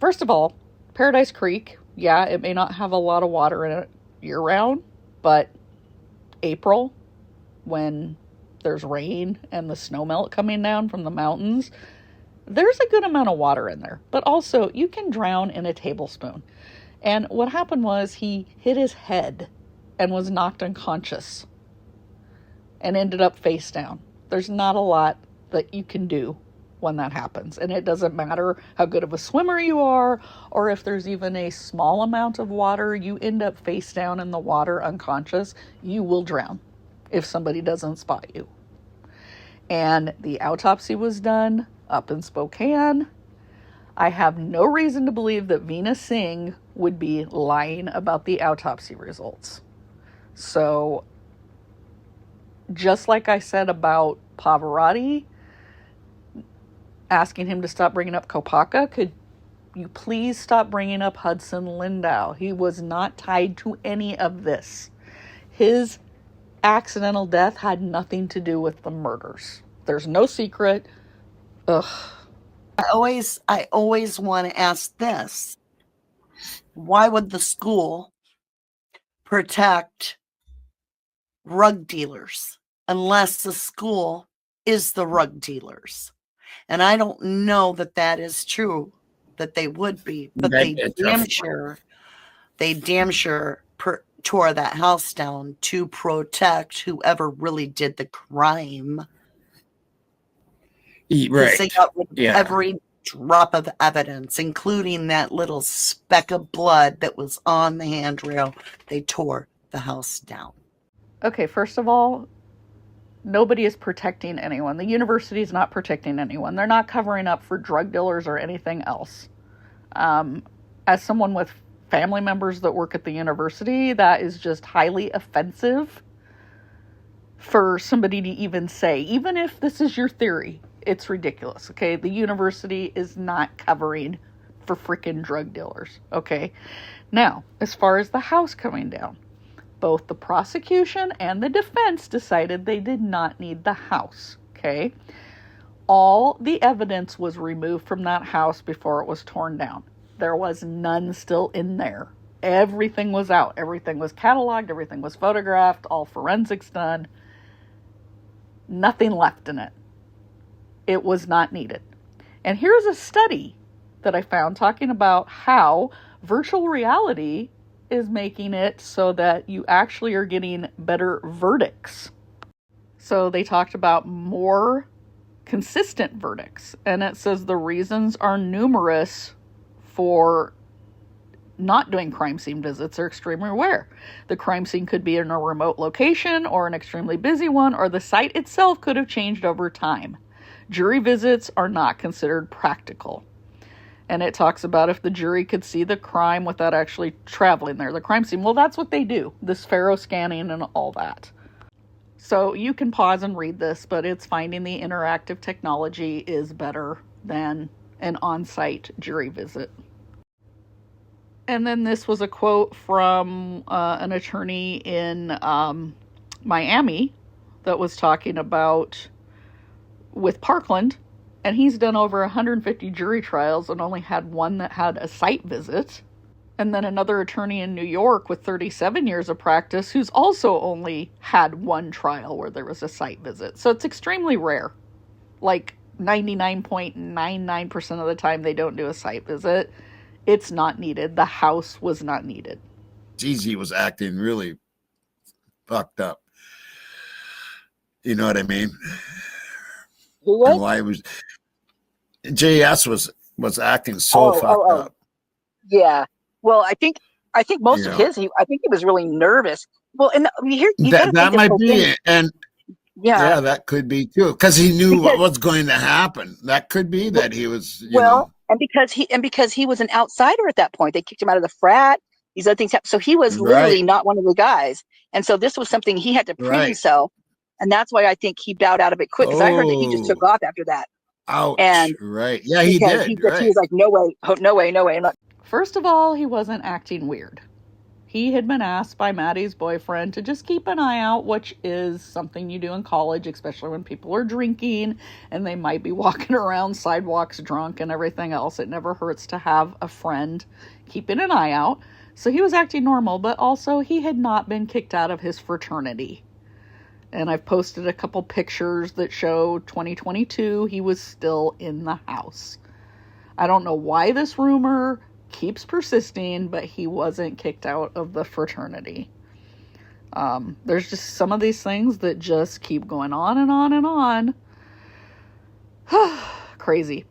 First of all, Paradise Creek, yeah, it may not have a lot of water in it year-round, but April, when there's rain and the snow melt coming down from the mountains, there's a good amount of water in there. But also, you can drown in a tablespoon. And what happened was he hit his head and was knocked unconscious and ended up face down. There's not a lot that you can do when that happens. And it doesn't matter how good of a swimmer you are, or if there's even a small amount of water, you end up face down in the water unconscious, you will drown if somebody doesn't spot you. And the autopsy was done up in Spokane. I have no reason to believe that Veena Singh would be lying about the autopsy results. So, just like I said about Pavarotti, asking him to stop bringing up Kopacka, could you please stop bringing up Hudson Lindow? He was not tied to any of this. His accidental death had nothing to do with the murders. There's no secret. Ugh. I always want to ask this. Why would the school protect rug dealers unless the school is the rug dealers? And I don't know that that is true, that they would be, but they damn sure tore that house down to protect whoever really did the crime. Right. They got rid of every drop of evidence, including that little speck of blood that was on the handrail. They tore the house down. Okay, first of all, nobody is protecting anyone. The university is not protecting anyone. They're not covering up for drug dealers or anything else. As someone with family members that work at the university, that is just highly offensive for somebody to even say. Even if this is your theory, it's ridiculous, okay? The university is not covering for freaking drug dealers, okay? Now, as far as the house coming down, both the prosecution and the defense decided they did not need the house, okay? All the evidence was removed from that house before it was torn down. There was none still in there. Everything was out. Everything was cataloged. Everything was photographed. All forensics done. Nothing left in it. It was not needed. And here's a study that I found talking about how virtual reality is making it so that you actually are getting better verdicts. So they talked about more consistent verdicts. And it says the reasons are numerous for not doing crime scene visits are extremely rare. The crime scene could be in a remote location or an extremely busy one, or the site itself could have changed over time. Jury visits are not considered practical. And it talks about if the jury could see the crime without actually traveling there, the crime scene. Well, that's what they do, this Faro scanning and all that. So you can pause and read this, but it's finding the interactive technology is better than an on-site jury visit. And then this was a quote from an attorney in Miami that was talking about with Parkland, and he's done over 150 jury trials and only had one that had a site visit. And then another attorney in New York with 37 years of practice who's also only had one trial where there was a site visit. So it's extremely rare. Like 99.99% of the time they don't do a site visit. It's not needed. The house was not needed. Gigi was acting really fucked up. You know what I mean? Who And was? why was JS was acting so fucked up. Yeah. Well, I think most You of know, his. I think he was really nervous. Well, and you got to that think this might whole be thing. it. And Yeah. yeah, that could be too, because he knew what Because was going to happen. That could be that he was, and because he was an outsider at that point, they kicked him out of the frat. These other things happened. So he was right, literally not one of the guys. And so this was something he had to prove right. himself. And that's why I think he bowed out a bit quick, because I heard that he just took Oh, off after that. ouch. And Right. Yeah, he because did. he Right. was like, no way, no way, no way. And First of all, he wasn't acting weird. He had been asked by Maddie's boyfriend to just keep an eye out, which is something you do in college, especially when people are drinking and they might be walking around sidewalks drunk and everything else. It never hurts to have a friend keeping an eye out. So he was acting normal, but also he had not been kicked out of his fraternity. And I've posted a couple pictures that show 2022, he was still in the house. I don't know why this rumor keeps persisting, but he wasn't kicked out of the fraternity. There's just some of these things that just keep going on and on and on. Crazy.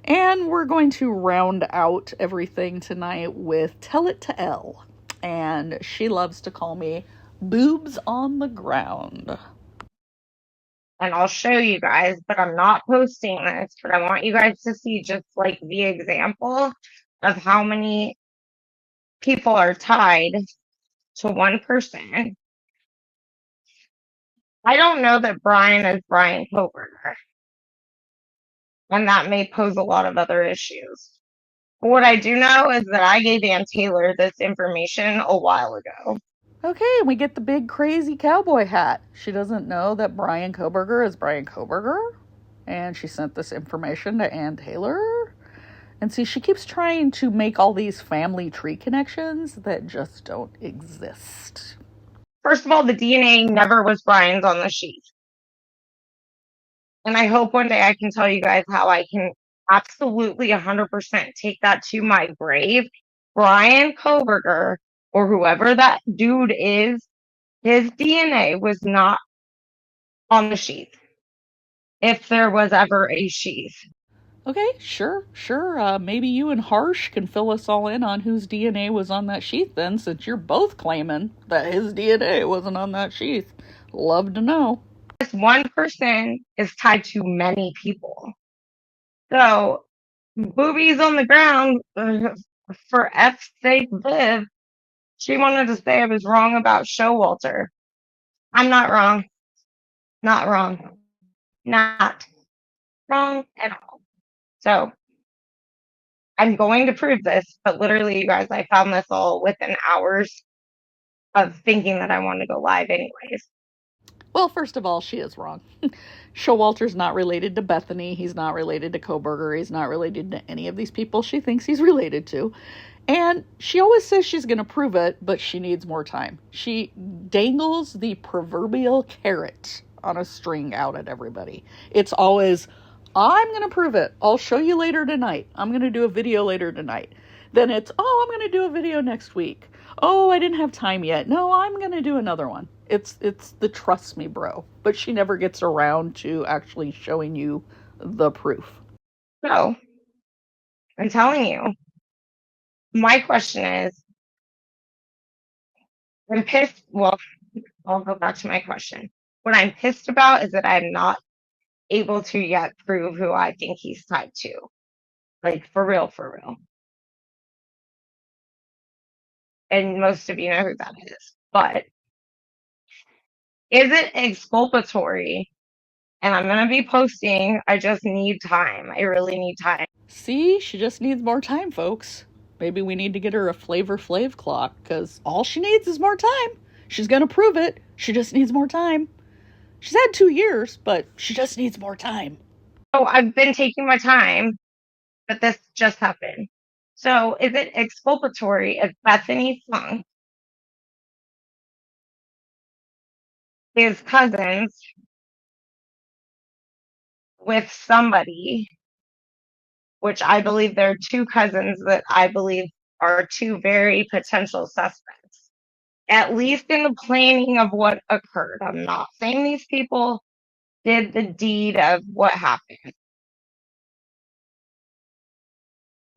And we're going to round out everything tonight with Tell It to Elle. And she loves to call me Boobs on the Ground. And I'll show you guys, but I'm not posting this, but I want you guys to see just like the example of how many people are tied to one person. I don't know that Brian is Brian Kohberger, and that may pose a lot of other issues. But what I do know is that I gave Ann Taylor this information a while ago. Okay, we get the big crazy cowboy hat. She doesn't know that Brian Kohberger is Brian Kohberger. And she sent this information to Ann Taylor. And see, she keeps trying to make all these family tree connections that just don't exist. First of all, the DNA never was Brian's on the sheet. And I hope one day I can tell you guys how I can absolutely 100% take that to my grave. Brian Kohberger, or whoever that dude is, his DNA was not on the sheath. If there was ever a sheath. Okay, sure. Maybe you and Harsh can fill us all in on whose DNA was on that sheath then, since you're both claiming that his DNA wasn't on that sheath. Love to know. This one person is tied to many people. So, boobies on the ground, for F's sake, Viv, she wanted to say I was wrong about Showalter. I'm not wrong. Not wrong. Not wrong at all. So, I'm going to prove this, but literally, you guys, I found this all within hours of thinking that I wanted to go live anyways. Well, first of all, she is wrong. Showalter's not related to Bethany. He's not related to Kohberger. He's not related to any of these people she thinks he's related to. And she always says she's going to prove it, but she needs more time. She dangles the proverbial carrot on a string out at everybody. It's always, I'm going to prove it. I'll show you later tonight. I'm going to do a video later tonight. Then it's, I'm going to do a video next week. Oh, I didn't have time yet. No, I'm going to do another one. It's the trust me, bro. But she never gets around to actually showing you the proof. So, I'm telling you, my question is, I'm pissed. Well, I'll go back to my question. What I'm pissed about is that I'm not able to yet prove who I think he's tied to. Like, for real, for real. And most of you know who that is. But is it exculpatory? And I'm going to be posting. I just need time. I really need time. See, she just needs more time, folks. Maybe we need to get her a Flavor Flav clock, because all she needs is more time. She's going to prove it. She just needs more time. She's had 2 years, but she just needs more time. So I've been taking my time, but this just happened. So is it exculpatory if Bethany Funk is cousins with somebody which I believe there are two cousins that I believe are two very potential suspects, at least in the planning of what occurred. I'm not saying these people did the deed of what happened.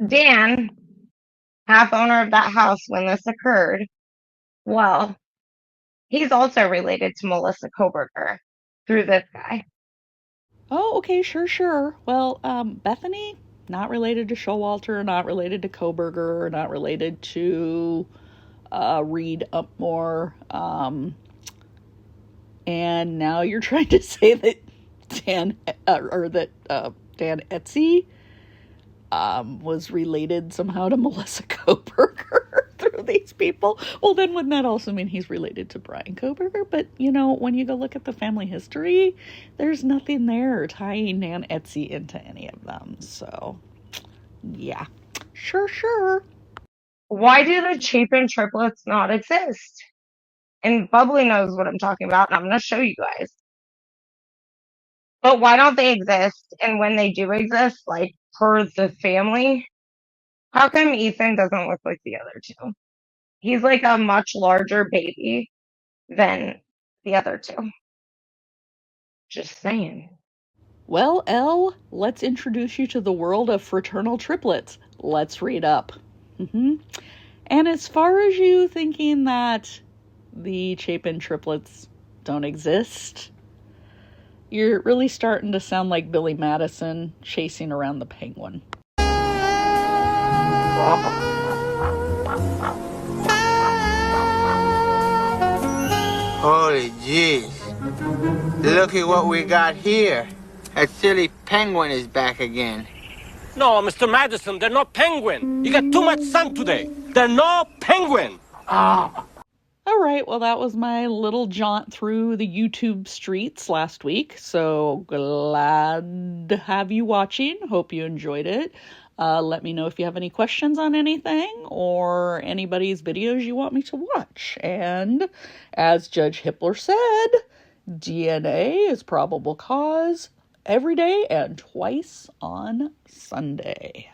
Dan, half owner of that house when this occurred, well, he's also related to Melissa Kohberger through this guy. Oh, okay, sure. Well, Bethany, not related to Showalter, not related to Kohberger, not related to Reed Upmore. And now you're trying to say that Dan Etsy was related somehow to Melissa Kohberger through these people. Well, then wouldn't that also mean he's related to Brian Kohberger? But, when you go look at the family history, there's nothing there tying Dan Etsy into any of them. So, yeah. Sure. Why do the Chapin triplets not exist? And Bubbly knows what I'm talking about, and I'm going to show you guys. But why don't they exist? And when they do exist, like, per the family, how come Ethan doesn't look like the other two? He's like a much larger baby than the other two. Just saying. Well, Elle, let's introduce you to the world of fraternal triplets. Let's read up. And as far as you thinking that the Chapin triplets don't exist, you're really starting to sound like Billy Madison chasing around the penguin. Holy jeez. Look at what we got here. That silly penguin is back again. No, Mr. Madison, they're not penguin. You got too much sun today. They're no penguin. All right, well, that was my little jaunt through the YouTube streets last week. So glad to have you watching. Hope you enjoyed it. Let me know if you have any questions on anything or anybody's videos you want me to watch. And as Judge Hippler said, DNA is probable cause every day and twice on Sunday.